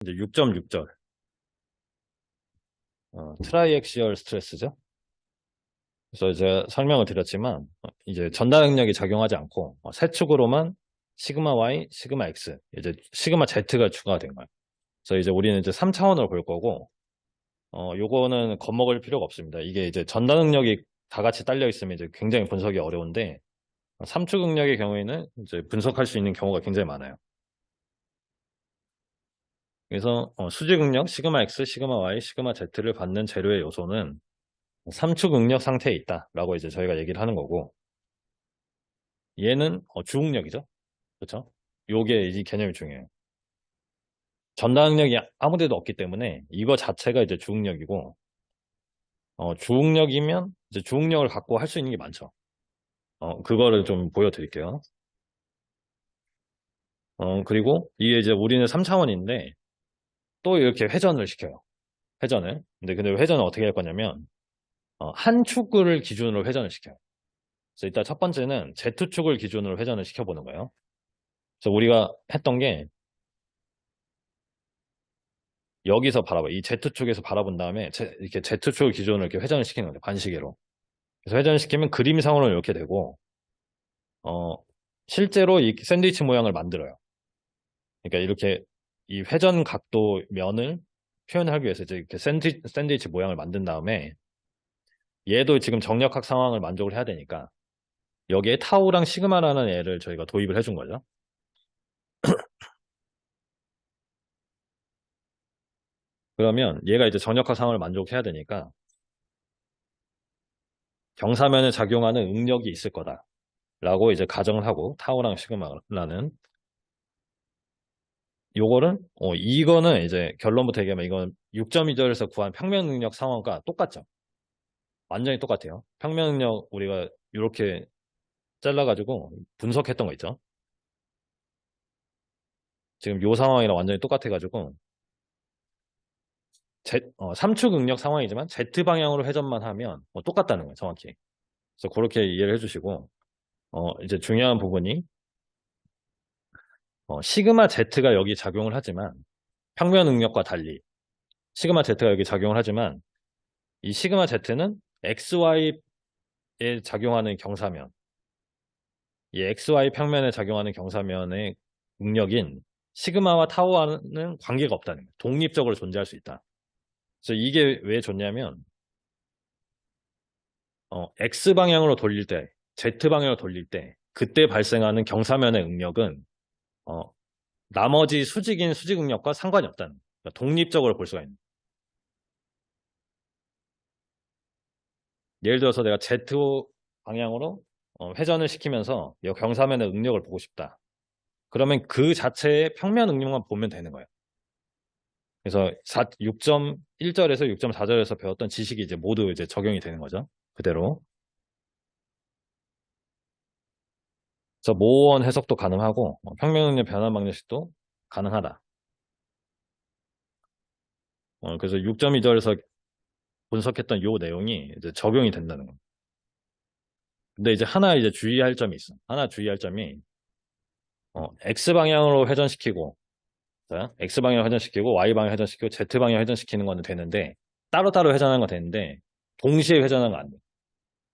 이제 6.6절. 트라이액시얼 스트레스죠. 그래서 이제 설명을 드렸지만, 이제 전달 능력이 작용하지 않고, 세축으로만 시그마 Y, 시그마 X, 이제 시그마 Z가 추가가 된 거예요. 그래서 이제 우리는 이제 3차원으로 볼 거고, 요거는 겁먹을 필요가 없습니다. 이게 이제 전달 능력이 다 같이 딸려 있으면 이제 굉장히 분석이 어려운데, 3축 능력의 경우에는 이제 분석할 수 있는 경우가 굉장히 많아요. 그래서 수직 능력, 시그마 X, 시그마 Y, 시그마 Z를 받는 재료의 요소는 3축 응력 상태에 있다라고 이제 저희가 얘기를 하는 거고, 얘는 주응력이죠. 그렇죠? 요게 이 개념이 중요해요. 전달 능력이 아무 데도 없기 때문에 이거 자체가 이제 주응력이고, 주응력이면 이제 주응력을 갖고 할 수 있는 게 많죠. 그거를 좀 보여드릴게요. 그리고 이게 이제 우리는 3차원인데 또 이렇게 회전을 시켜요. 회전을. 근데 회전을 어떻게 할 거냐면 한 축을 기준으로 회전을 시켜요. 그래서 일단 첫 번째는 Z축을 기준으로 회전을 시켜보는 거예요. 그래서 우리가 했던 게 여기서 바라봐. 이 Z축에서 바라본 다음에 이렇게 Z축을 기준으로 이렇게 회전을 시키는 거죠. 반시계로. 그래서 회전을 시키면 그림상으로는 이렇게 되고, 어, 실제로 이 샌드위치 모양을 만들어요. 그러니까 이렇게 이 회전 각도 면을 표현하기 위해서 이제 이렇게 샌드위치 모양을 만든 다음에 얘도 지금 정력학 상황을 만족을 해야 되니까 여기에 타우랑 시그마라는 애를 저희가 도입을 해준 거죠. 그러면 얘가 이제 정력학 상황을 만족해야 되니까 경사면에 작용하는 응력이 있을 거다라고 이제 가정을 하고 타우랑 시그마라는 요거는 이거는 이제 결론부터 얘기하면 이건 6.2절에서 구한 평면 능력 상황과 똑같죠. 완전히 똑같아요. 평면 능력 우리가 이렇게 잘라가지고 분석했던 거 있죠. 지금 요 상황이랑 완전히 똑같아가지고 3축 응력 상황이지만 Z 방향으로 회전만 하면 똑같다는 거예요. 정확히. 그래서 그렇게 이해를 해주시고 이제 중요한 부분이 시그마 Z가 여기 작용을 하지만 평면 응력과 달리 시그마 Z가 여기 작용을 하지만 이 시그마 Z는 XY에 작용하는 경사면 이 XY 평면에 작용하는 경사면의 응력인 시그마와 타우와는 관계가 없다는 거예요. 독립적으로 존재할 수 있다. 그래서 이게 왜 좋냐면 X 방향으로 돌릴 때, Z 방향으로 돌릴 때 그때 발생하는 경사면의 응력은 어, 나머지 수직인 수직 응력과 상관이 없다는 거예요. 그러니까 독립적으로 볼 수가 있는 거예요. 예를 들어서 내가 Z 방향으로 회전을 시키면서 이 경사면의 응력을 보고 싶다. 그러면 그 자체의 평면 응력만 보면 되는 거예요. 그래서 6.1절에서 6.4절에서 배웠던 지식이 이제 모두 이제 적용이 되는 거죠. 그대로. 그래서 모원 해석도 가능하고 평면 응력 변화 방정식도 가능하다. 그래서 6.2절에서 분석했던 요 내용이 이제 적용이 된다는 거예요. 근데 이제 하나 이제 주의할 점이 있어. 하나 주의할 점이 X 방향으로 회전시키고 자, X 방향 회전시키고 Y 방향 회전시키고 Z 방향 회전시키는 거는 되는데 따로따로 회전하는 건 되는데 동시에 회전하는 건 안 돼.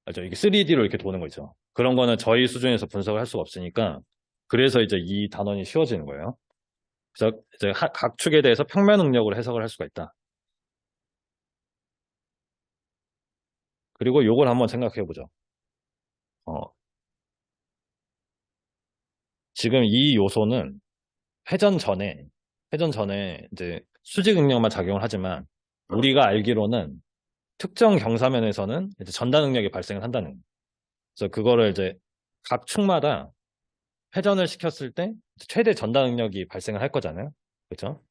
알죠? 이게 3D로 이렇게 도는 거 있죠. 그런 거는 저희 수준에서 분석을 할 수가 없으니까 그래서 이제 이 단원이 쉬워지는 거예요. 그래서 이제 각 축에 대해서 평면 응력으로 해석을 할 수가 있다. 그리고 요걸 한번 생각해 보죠. 어, 지금 이 요소는 회전 전에 회전 전에 이제 수직 응력만 작용을 하지만 우리가 알기로는 특정 경사면에서는 이제 전단 응력이 발생을 한다는 거예요. 그래서 그거를 이제 각 축마다 회전을 시켰을 때 최대 전단 응력이 발생을 할 거잖아요. 그렇죠?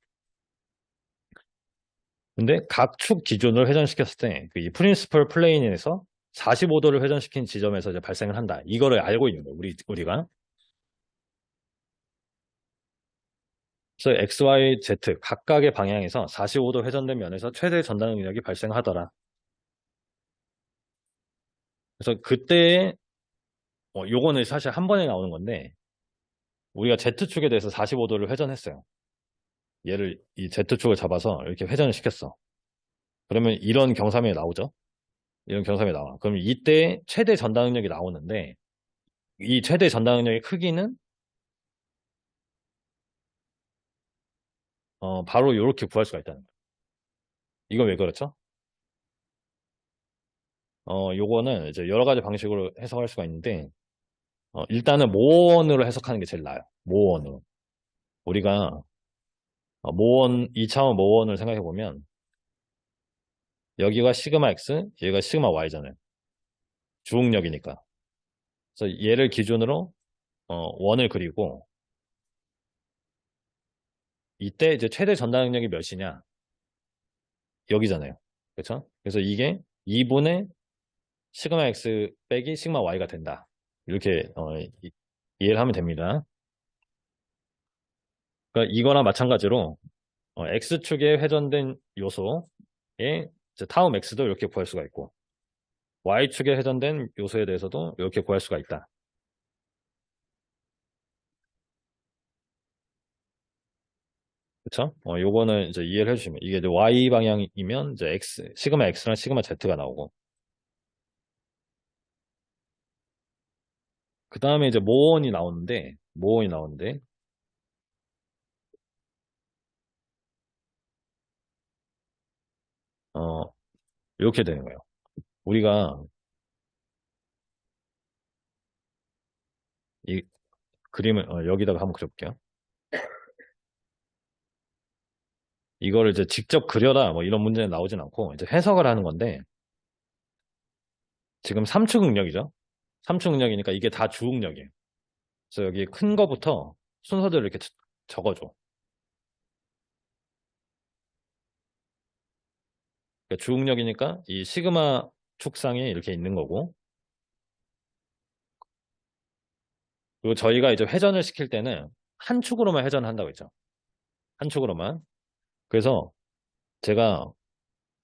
근데 각 축 기준으로 회전시켰을 때 이 프린시플 플레인에서 45도를 회전시킨 지점에서 이제 발생을 한다. 이거를 알고 있는 거예요. 우리가. 그래서 X, Y, Z 각각의 방향에서 45도 회전된 면에서 최대 전단 응력이 발생하더라. 그래서 그때 요거는 사실 한 번에 나오는 건데 우리가 Z축에 대해서 45도를 회전했어요. 얘를 이 Z축을 잡아서 이렇게 회전을 시켰어. 그러면 이런 경사면이 나오죠? 이런 경사면이 나와. 그럼 이때 최대 전달 능력이 나오는데 이 최대 전달 능력의 크기는 바로 이렇게 구할 수가 있다는 거야. 이건 왜 그렇죠? 요거는 이제 여러 가지 방식으로 해석할 수가 있는데 일단은 모원으로 해석하는 게 제일 나아요. 모원으로. 우리가 모원 2차원 모원을 생각해 보면 여기가 시그마 x, 여기가 시그마 y잖아요. 주응력이니까. 그래서 얘를 기준으로 원을 그리고 이때 이제 최대 전달 능력이 몇이냐? 여기잖아요. 그렇죠? 그래서 이게 2분의 시그마 x 빼기 시그마 y가 된다. 이렇게 이해를 하면 됩니다. 그러니까 이거랑 마찬가지로 x축에 회전된 요소의 이제 타움 x도 이렇게 구할 수가 있고 y축에 회전된 요소에 대해서도 이렇게 구할 수가 있다. 그쵸? 요거는 이제 이해를 해주시면 이게 이제 y 방향이면 이제 x 시그마 x랑 시그마 z가 나오고 그 다음에 이제 모원이 나오는데 어 이렇게 되는 거예요. 우리가 이 그림을 여기다가 한번 그려볼게요. 이거를 이제 직접 그려라 뭐 이런 문제는 나오진 않고 이제 해석을 하는 건데 지금 삼축 응력이죠. 삼축 응력이니까 이게 다 주응력이에요. 그래서 여기 큰 거부터 순서대로 이렇게 적어줘. 그러니까 주응력이니까 이 시그마 축상에 이렇게 있는 거고 그리고 저희가 이제 회전을 시킬 때는 한 축으로만 회전을 한다고 했죠. 한 축으로만. 그래서 제가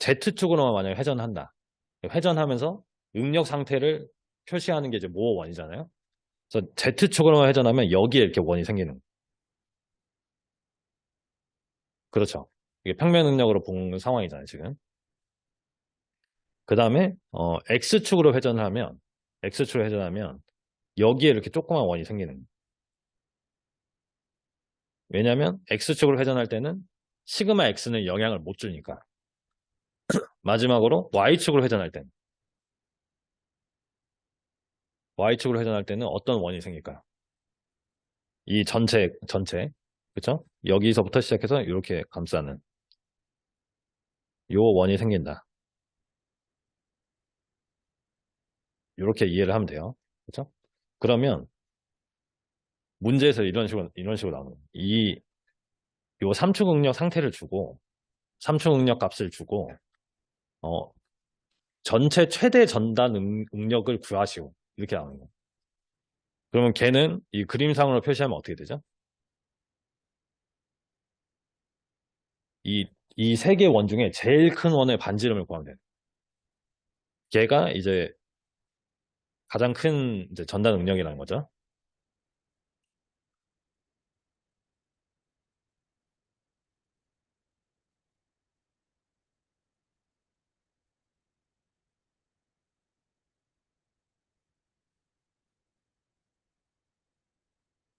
Z축으로만 만약에 회전을 한다. 회전하면서 응력 상태를 표시하는 게 이제 모어 원이잖아요. 그래서 Z축으로만 회전하면 여기에 이렇게 원이 생기는 거예요. 그렇죠. 이게 평면 응력으로 본 상황이잖아요, 지금. 그 다음에 X축으로 회전하면 여기에 이렇게 조그만 원이 생기는 거예요. 왜냐하면 X축으로 회전할 때는 시그마 X는 영향을 못 주니까. 마지막으로 Y축으로 회전할 때는 어떤 원이 생길까요? 이 전체. 그쵸? 여기서부터 시작해서 이렇게 감싸는 요 원이 생긴다. 이렇게 이해를 하면 돼요. 그쵸? 그러면 문제에서 이런 식으로 나오는 거예요. 요 삼축 응력 상태를 주고 삼축 응력 값을 주고 어, 전체 최대 전단 응력을 구하시오. 이렇게 나오는 거예요. 그러면 걔는 이 그림상으로 표시하면 어떻게 되죠? 이 세 개 원 중에 제일 큰 원의 반지름을 구하면 돼요. 걔가 이제 가장 큰 이제 전단 응력이라는 거죠.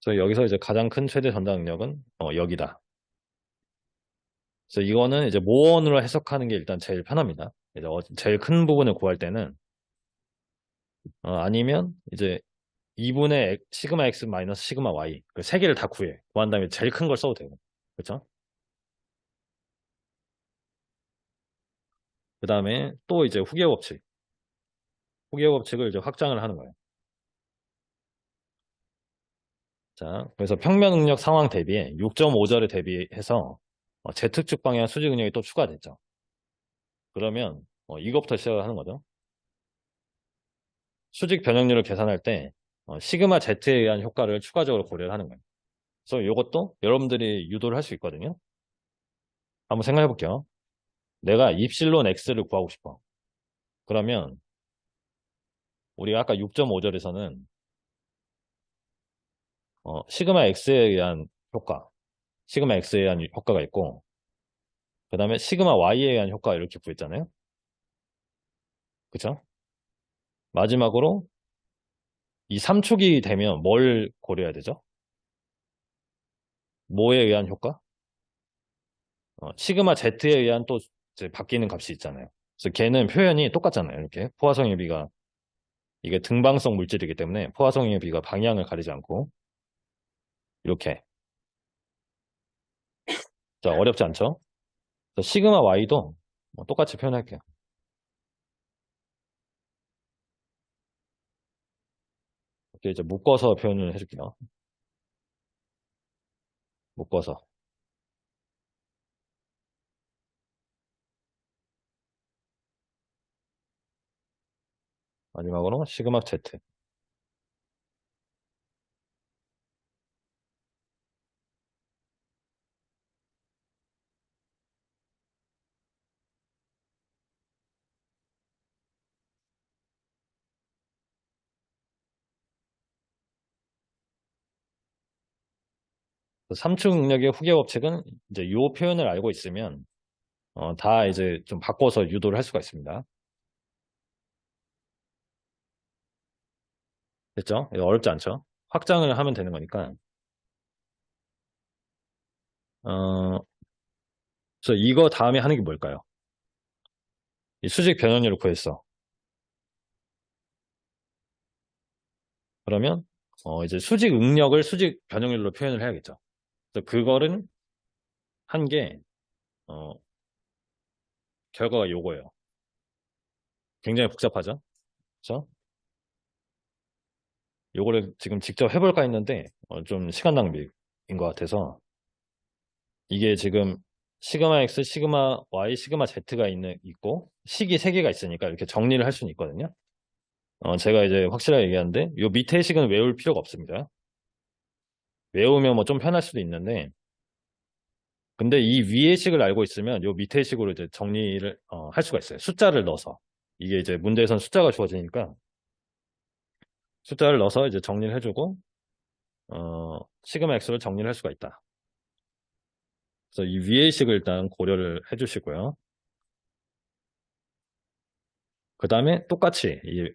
그래서 여기서 이제 가장 큰 최대 전단 응력은 여기다. 그래서 이거는 이제 모원으로 해석하는 게 일단 제일 편합니다. 이제 제일 큰 부분을 구할 때는 아니면 이제 2분의 시그마 x 마이너스 시그마 y 그 세 개를 다 구한 다음에 제일 큰 걸 써도 되고 그렇죠? 그 다음에 또 이제 후기의 법칙을 이제 확장을 하는 거예요. 자, 그래서 평면 응력 상황 대비에 6.5절에 대비해서 Z축 방향 수직 응력이 또 추가됐죠. 그러면 이것부터 시작을 하는 거죠. 수직 변형률을 계산할 때 시그마 Z에 의한 효과를 추가적으로 고려를 하는 거예요. 그래서 이것도 여러분들이 유도를 할 수 있거든요. 한번 생각해 볼게요. 내가 입실론 X를 구하고 싶어. 그러면 우리가 아까 6.5절에서는 시그마 X에 의한 효과, 시그마 X에 의한 효과가 있고, 그 다음에 시그마 Y에 의한 효과 이렇게 구했잖아요. 그쵸? 마지막으로 이 3축이 되면 뭘 고려해야 되죠? 뭐에 의한 효과? 시그마 Z에 의한 또 이제 바뀌는 값이 있잖아요. 그래서 걔는 표현이 똑같잖아요. 이렇게 포화성의 비가 이게 등방성 물질이기 때문에 포화성의 비가 방향을 가리지 않고 이렇게. 자, 어렵지 않죠? 그래서 시그마 Y도 뭐 똑같이 표현할게요. 이렇게 이제 묶어서 표현을 해줄게요. 묶어서. 마지막으로 시그마 Z. 3축 능력의 후계 법칙은 이제 이 표현을 알고 있으면 다 이제 좀 바꿔서 유도를 할 수가 있습니다. 됐죠? 이거 어렵지 않죠? 확장을 하면 되는 거니까. 어, 그래서 이거 다음에 하는 게 뭘까요? 이 수직 변형률을 구했어. 그러면 이제 수직 응력을 수직 변형률로 표현을 해야겠죠. 그래서 그거를 한 게 결과가 요거예요. 굉장히 복잡하죠? 그렇죠? 요거를 지금 직접 해볼까 했는데 좀 시간 낭비인 것 같아서 이게 지금 시그마 X, 시그마 Y, 시그마 Z가 있고 식이 세 개가 있으니까 이렇게 정리를 할 수는 있거든요. 제가 이제 확실하게 얘기하는데 요 밑에 식은 외울 필요가 없습니다. 외우면 뭐 좀 편할 수도 있는데 근데 이 위의 식을 알고 있으면 요 밑에 식으로 이제 정리를 할 수가 있어요. 숫자를 넣어서 이게 이제 문제에선 숫자가 주어지니까 숫자를 넣어서 이제 정리를 해주고 시그마 X를 정리를 할 수가 있다. 그래서 이 위의 식을 일단 고려를 해주시고요. 그 다음에 똑같이 이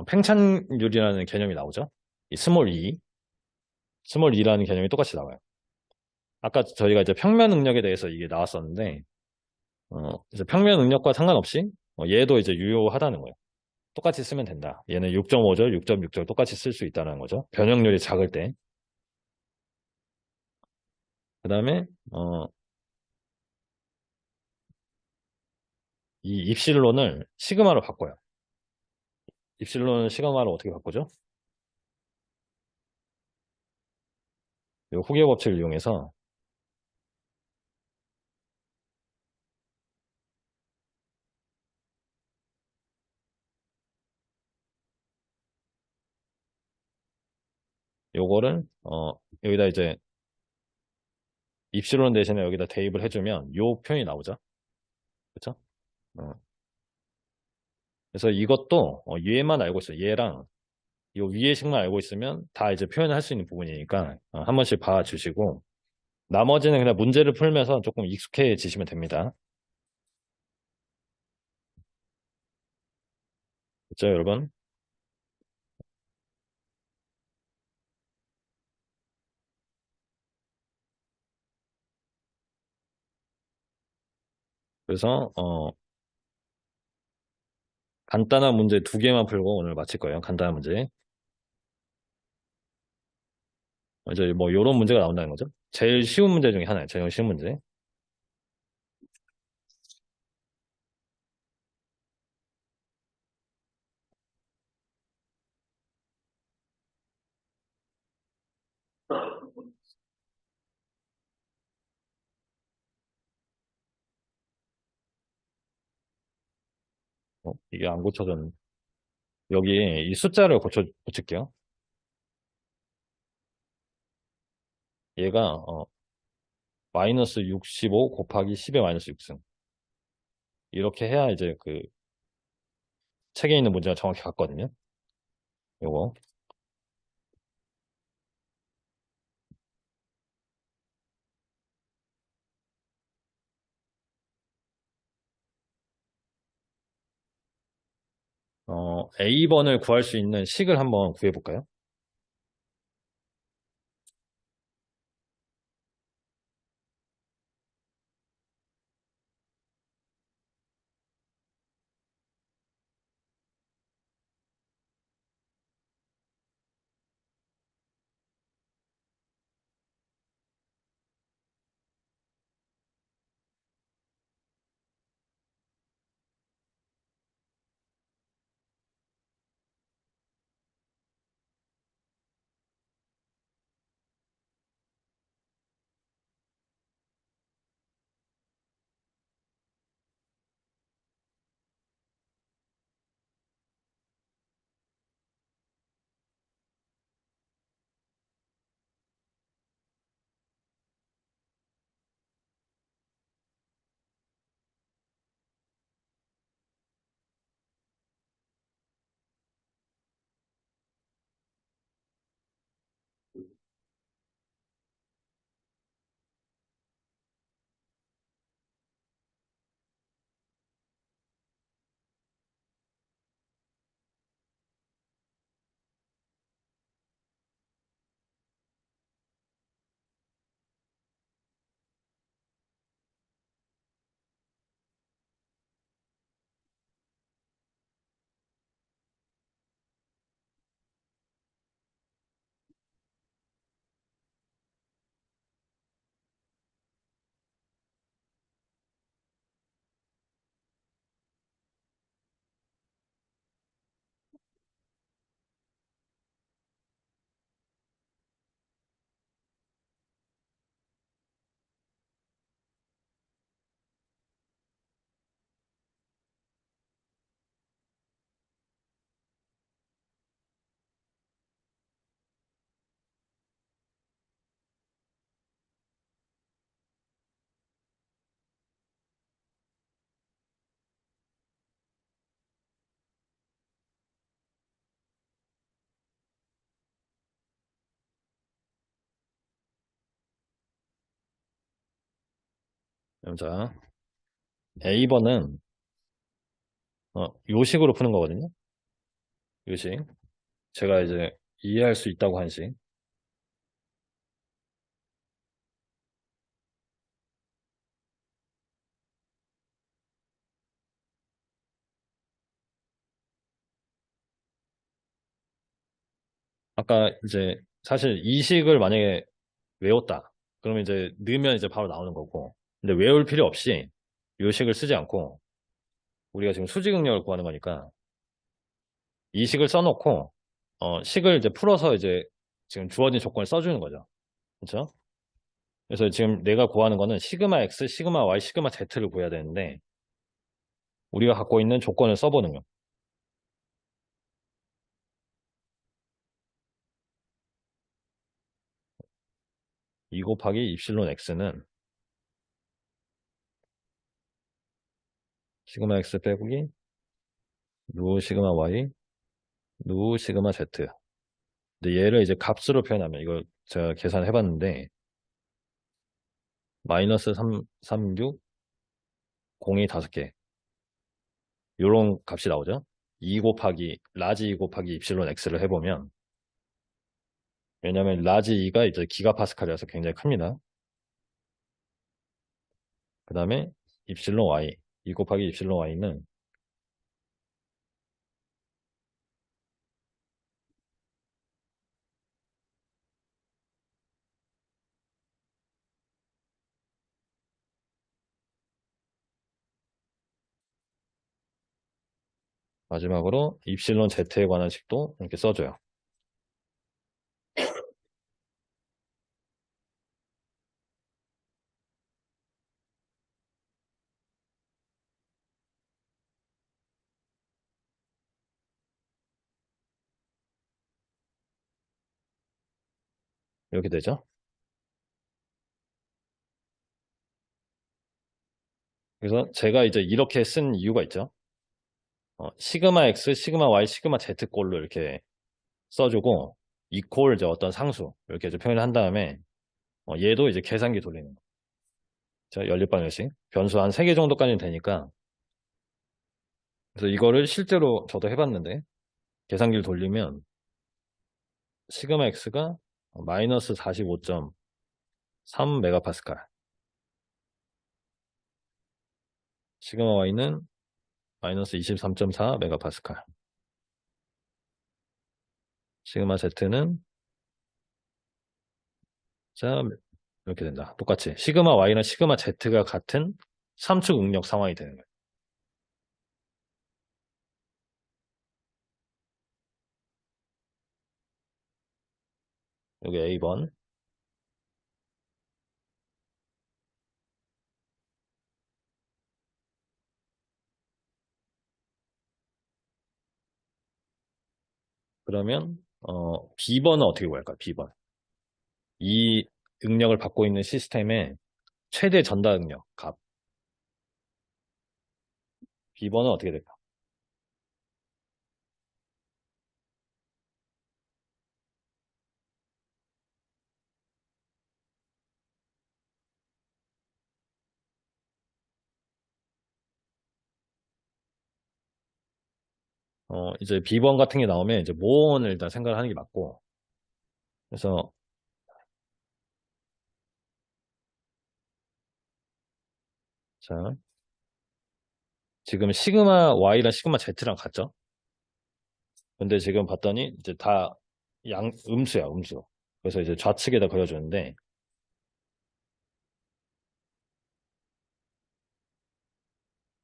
팽창률이라는 개념이 나오죠. 이 스몰 e라는 개념이 똑같이 나와요. 아까 저희가 이제 평면 능력에 대해서 이게 나왔었는데, 이제 평면 능력과 상관없이 얘도 이제 유효하다는 거예요. 똑같이 쓰면 된다. 얘는 6.5절, 6.6절 똑같이 쓸 수 있다는 거죠. 변형률이 작을 때. 그 다음에 이 입실론을 시그마로 바꿔요. 입실론을 시그마로 어떻게 바꾸죠? 이 후계 법칙을 이용해서 요거를 여기다 이제 입실론 대신에 여기다 대입을 해주면 요 표현이 나오죠. 그렇죠? 어, 그래서 이것도 얘만 알고 있어요. 얘랑 요 위의 식만 알고 있으면 다 이제 표현을 할 수 있는 부분이니까 한 번씩 봐주시고 나머지는 그냥 문제를 풀면서 조금 익숙해지시면 됩니다. 그렇죠, 여러분? 그래서 간단한 문제 두 개만 풀고 오늘 마칠 거예요. 간단한 문제. 이제 뭐 요런 문제가 나온다는 거죠. 제일 쉬운 문제 중에 하나예요. 제일 쉬운 문제. 이게 안 고쳐졌네. 여기 이 숫자를 고칠게요. 얘가 마이너스 65 곱하기 10의 마이너스 6승. 이렇게 해야 이제 그 책에 있는 문제가 정확히 같거든요. 요거. A번을 구할 수 있는 식을 한번 구해볼까요? 자, A번은 요 식으로 푸는 거거든요. 요 식. 제가 이제 이해할 수 있다고 한 식. 아까 이제 사실 이 식을 만약에 외웠다. 그러면 이제 넣으면 이제 바로 나오는 거고. 근데 외울 필요 없이 요 식을 쓰지 않고 우리가 지금 수직 응력을 구하는 거니까 이 식을 써놓고 식을 이제 풀어서 이제 지금 주어진 조건을 써주는 거죠. 그렇죠? 그래서 지금 내가 구하는 거는 시그마 x, 시그마 y, 시그마 z를 구해야 되는데 우리가 갖고 있는 조건을 써보는 거. 2 곱하기 입실론 x는 시그마 x 빼기 누 시그마 y, 누 시그마 z. 근데 얘를 이제 값으로 표현하면 이걸 제가 계산해 봤는데 마이너스 3, 6, 0이 5개. 요런 값이 나오죠. 2 곱하기 라지 2 곱하기 입실론 x를 해보면 왜냐면 라지 2가 이제 기가파스칼이라서 굉장히 큽니다. 그 다음에 입실론 y 2 곱하기 입실론 y는 마지막으로 입실론 z에 관한 식도 이렇게 써줘요. 이렇게 되죠. 그래서 제가 이제 이렇게 쓴 이유가 있죠. 시그마 x, 시그마 y, 시그마 z 꼴로 이렇게 써주고 이퀄 이제 어떤 상수 이렇게 이제 표현을 한 다음에 얘도 이제 계산기 돌리는 거. 자, 연립방정식 변수 한 3개 정도까지는 되니까 그래서 이거를 실제로 저도 해봤는데 계산기를 돌리면 시그마 X가 마이너스 45.3 메가파스칼, 시그마 Y는 마이너스 23.4 메가파스칼, 시그마 Z는 자 이렇게 된다. 똑같이 시그마 Y랑 시그마 Z가 같은 삼축 응력 상황이 되는 거예요. 여기 A번. 그러면 B번은 어떻게 구할까? B번. 이 응력을 받고 있는 시스템의 최대 전달 응력 값. B번은 어떻게 될까? 이제 B번 같은 게 나오면 이제 모원을 일단 생각을 하는 게 맞고, 그래서 자 지금 시그마 Y랑 시그마 Z랑 같죠? 근데 지금 봤더니 이제 다 음수야, 음수. 그래서 이제 좌측에다 그려주는데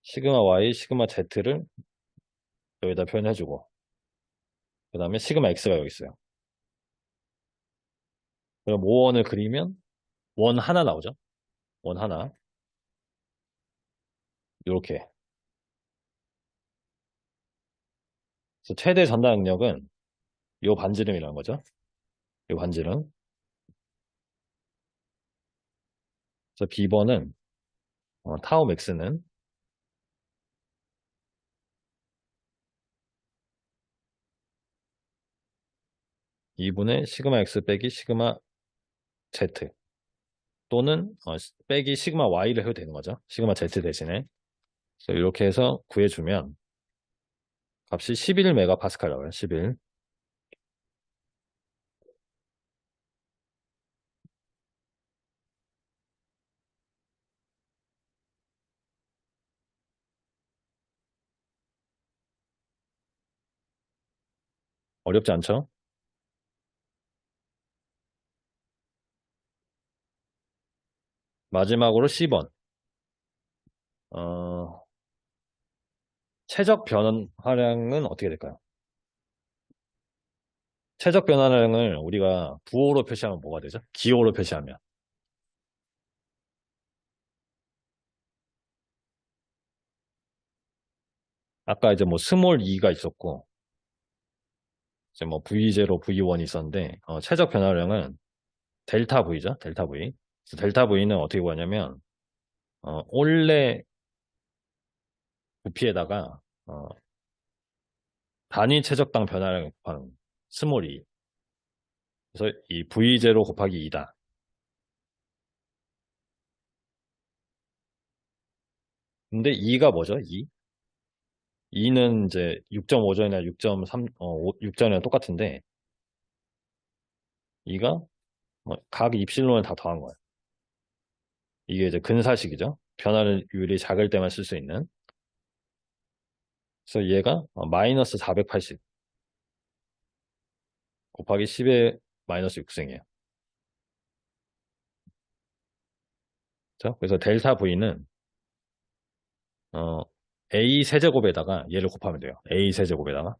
시그마 Y, 시그마 Z를 여기다 표현해주고 그 다음에 시그마 X가 여기 있어요. 그럼 모원을 그리면 원 하나 나오죠? 원 하나. 이렇게. 그래서 최대 전달 능력은 요 반지름이라는 거죠. 요 반지름. 그래서 B번은 타우 맥스는 2분의 시그마 X 빼기 시그마 Z 또는 빼기 시그마 Y를 해도 되는 거죠. 시그마 Z 대신에. 그래서 이렇게 해서 구해주면 값이 11 메가파스칼 나와요. 11. 어렵지 않죠? 마지막으로 C번. 어, 최적 변화량은 어떻게 될까요? 최적 변화량을 우리가 부호로 표시하면 뭐가 되죠? 기호로 표시하면. 아까 이제 뭐 스몰 e가 있었고, 이제 뭐 V0, V1이 있었는데, 최적 변화량은 델타 V죠? 델타 V. 그래서 델타 V는 어떻게 구하냐면, 올레 부피에다가, 단위 최적당 변화량을 곱하는 스몰 e. 그래서 이 V0 곱하기 2다. 근데 2가 뭐죠? 2? 2는 이제 6.5전이나 6.3, 6전이랑 똑같은데, 2가 각 입실론을 다 더한 거예요. 이게 이제 근사식이죠. 변화율이 작을 때만 쓸 수 있는. 그래서 얘가 마이너스 480 곱하기 10의 마이너스 6승이에요. 그래서 델타 V는 어, A 세제곱에다가 얘를 곱하면 돼요. A 세제곱에다가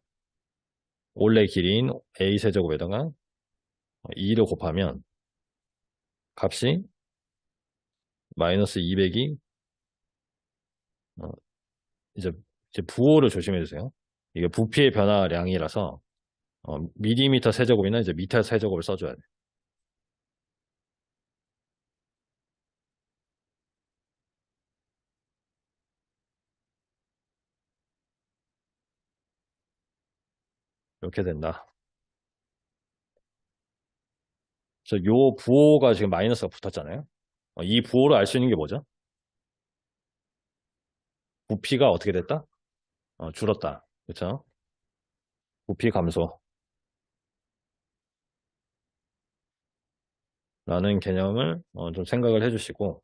원래 길이인 A 세제곱에다가 2를 곱하면 값이 마이너스 200이 이제 부호를 조심해 주세요. 이게 부피의 변화량이라서 미리미터 세제곱이나 이제 미터 세제곱을 써줘야 돼. 이렇게 된다. 그래서 요 부호가 지금 마이너스가 붙었잖아요. 이 부호를 알 수 있는 게 뭐죠? 부피가 어떻게 됐다? 줄었다. 그렇죠? 부피 감소라는 개념을 좀 생각을 해주시고,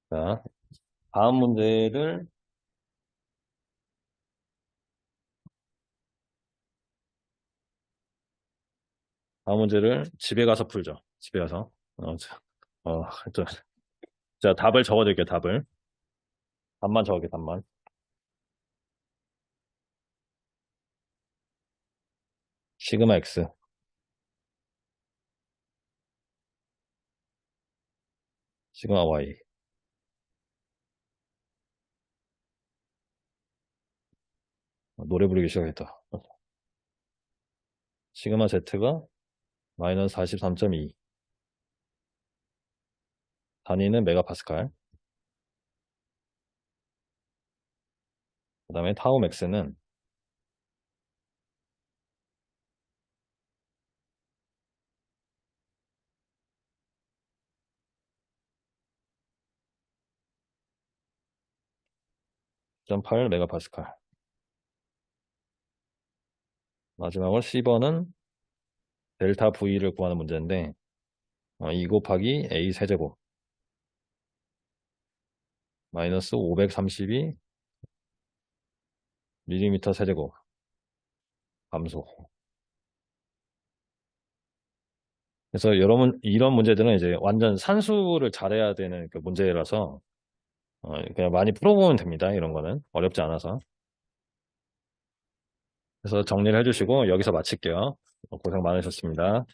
자, 다음 문제를, 다음 문제를 집에 가서 풀죠. 집에 가서. 자, 어, 저, 자, 답을 적어드릴게요, 답을. 답만 적을게요, 답만. 시그마 X, 시그마 Y. 노래 부르기 시작했다. 시그마 Z가 마이너스 43.2. 단위는 메가파스칼. 그 다음에 타우 맥스는 0.8 메가파스칼. 마지막으로 C번은 델타 V를 구하는 문제인데, 2 곱하기 A 세제곱 마이너스 532 밀리미터 세제곱 감소. 그래서 여러분 이런 문제들은 이제 완전 산수를 잘해야 되는 그 문제라서 그냥 많이 풀어보면 됩니다. 이런 거는 어렵지 않아서. 그래서 정리를 해주시고 여기서 마칠게요. 고생 많으셨습니다.